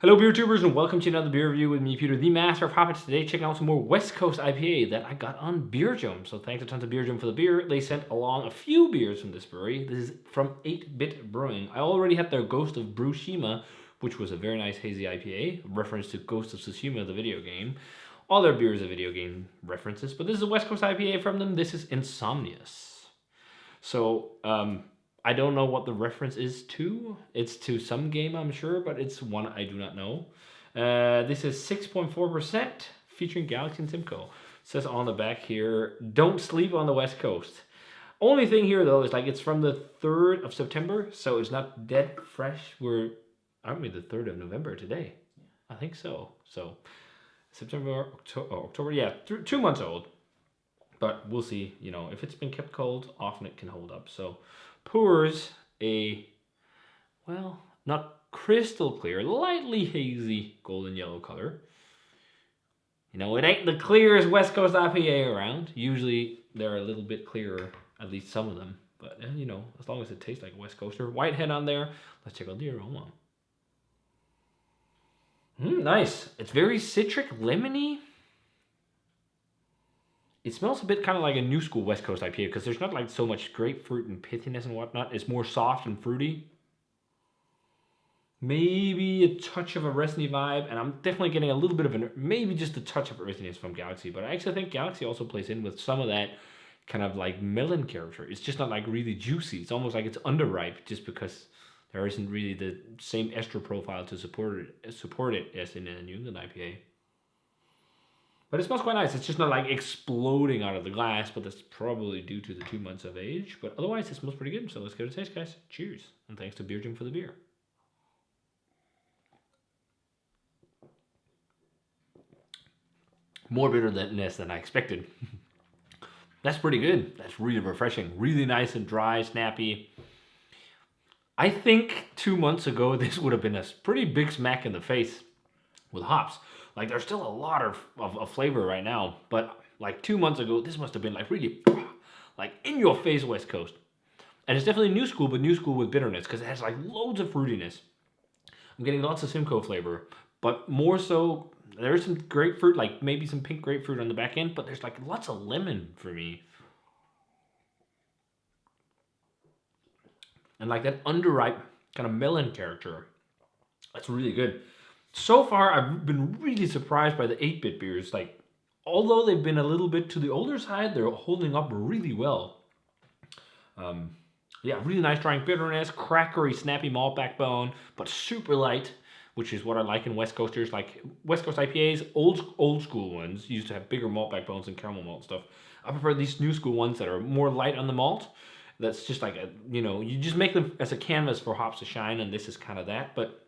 Hello beer tubers and welcome to another beer review with me, Peter, the master of hoppage. Today checking out some more West Coast IPA that I got on Beer Jump. So thanks a ton to Beer Jump for the beer. They sent along a few beers from this brewery. This is from 8-Bit Brewing. I already had their Ghost of Tsushima, which was a very nice hazy IPA, a reference to Ghost of Tsushima, the video game. All their beers are video game references, but this is a West Coast IPA from them. This is Insomnious. So, I don't know what the reference is to. It's to some game, I'm sure, but it's one I do not know. This is 6.4% featuring Galaxy and Simcoe. It says on the back here, don't sleep on the West Coast. Only thing here, though, is like it's from the 3rd of September, so it's not dead fresh. Aren't we the 3rd of November today? I think so. So, September, October, yeah, 2 months old. But we'll see, if it's been kept cold, often it can hold up. So, pours not crystal clear, lightly hazy golden yellow color. It ain't the clearest West Coast IPA around. Usually they're a little bit clearer, at least some of them. But, as long as it tastes like a West Coaster. White head on there. Let's check out the aroma. Nice. It's very citric, lemony. It smells a bit kind of like a new school West Coast IPA because there's not like so much grapefruit and pithiness and whatnot. It's more soft and fruity. Maybe a touch of a resiny vibe, and I'm definitely getting a little bit of maybe just a touch of resiness from Galaxy, but I actually think Galaxy also plays in with some of that kind of like melon character. It's just not like really juicy. It's almost like it's underripe just because there isn't really the same ester profile to support it as in a New England IPA. But it smells quite nice. It's just not like exploding out of the glass, but that's probably due to the 2 months of age. But otherwise, it smells pretty good. So let's give it a taste, guys. Cheers. And thanks to Beer Jim for the beer. More bitterness than I expected. That's pretty good. That's really refreshing. Really nice and dry, snappy. I think 2 months ago, this would have been a pretty big smack in the face with hops. Like, there's still a lot of flavor right now, but like 2 months ago, this must have been like really, like in your face West Coast. And it's definitely new school, but new school with bitterness because it has like loads of fruitiness. I'm getting lots of Simcoe flavor, but more so, there's some grapefruit, like maybe some pink grapefruit on the back end, but there's like lots of lemon for me. And like that underripe kind of melon character. That's really good. So far, I've been really surprised by the 8-Bit beers. Like, although they've been a little bit to the older side, they're holding up really well. Really nice drying bitterness, crackery, snappy malt backbone, but super light, which is what I like in West Coasters. Like, West Coast IPAs, old school ones, used to have bigger malt backbones and caramel malt stuff. I prefer these new school ones that are more light on the malt. That's just like you just make them as a canvas for hops to shine, and this is kind of that, but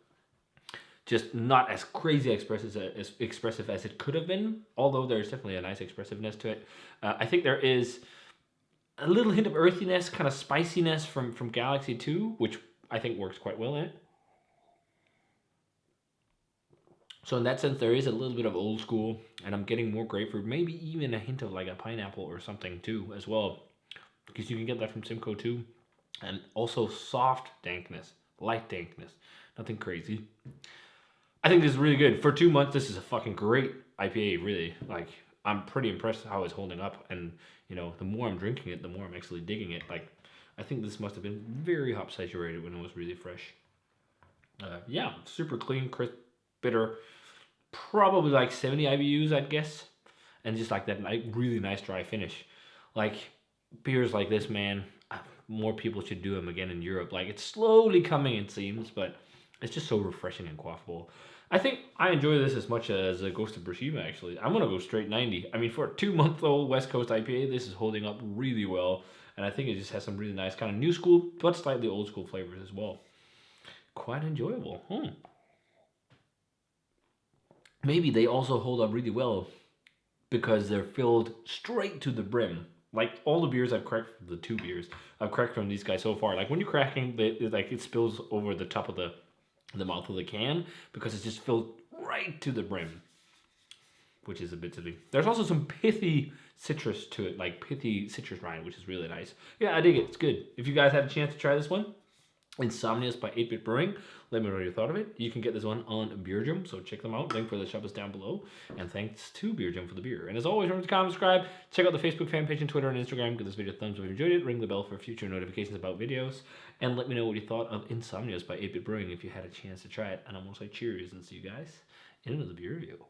just not as crazy expressive as it could have been, although there's definitely a nice expressiveness to it. I think there is a little hint of earthiness, kind of spiciness from Galaxy 2, which I think works quite well in it. So in that sense, there is a little bit of old school, and I'm getting more grapefruit, maybe even a hint of like a pineapple or something too, as well, because you can get that from Simcoe too. And also soft dankness, light dankness, nothing crazy. I think this is really good. For 2 months, this is a fucking great IPA, really. Like, I'm pretty impressed how it's holding up. And, the more I'm drinking it, the more I'm actually digging it. Like, I think this must have been very hop saturated when it was really fresh. Super clean, crisp, bitter. Probably like 70 IBUs, I'd guess. And just like that really nice dry finish. Like, beers like this, man, more people should do them again in Europe. Like, it's slowly coming, it seems, but it's just so refreshing and quaffable. I think I enjoy this as much as a Ghost of Tsushima, actually. I'm going to go straight 90. I mean, for a 2-month-old West Coast IPA, this is holding up really well. And I think it just has some really nice kind of new school, but slightly old school flavors as well. Quite enjoyable. Maybe they also hold up really well because they're filled straight to the brim. Like, all the beers I've cracked, the 2 beers I've cracked from these guys so far, like when you're cracking, it spills over the top of the mouth of the can because it's just filled right to the brim, which is a bit silly. There's also some pithy citrus to it, like pithy citrus rind, which is really nice. Yeah, I dig it. It's good. If you guys had a chance to try this one, Insomnious by 8-Bit Brewing. Let me know what you thought of it. You can get this one on Beer so check them out. Link for the shop is down below. And thanks to Beer for the beer. And as always, remember to comment, subscribe, check out the Facebook fan page and Twitter and Instagram. Give this video a thumbs up if you enjoyed it. Ring the bell for future notifications about videos. And let me know what you thought of Insomnious by 8-Bit Brewing if you had a chance to try it. And I'm going to say cheers and see you guys in another beer review.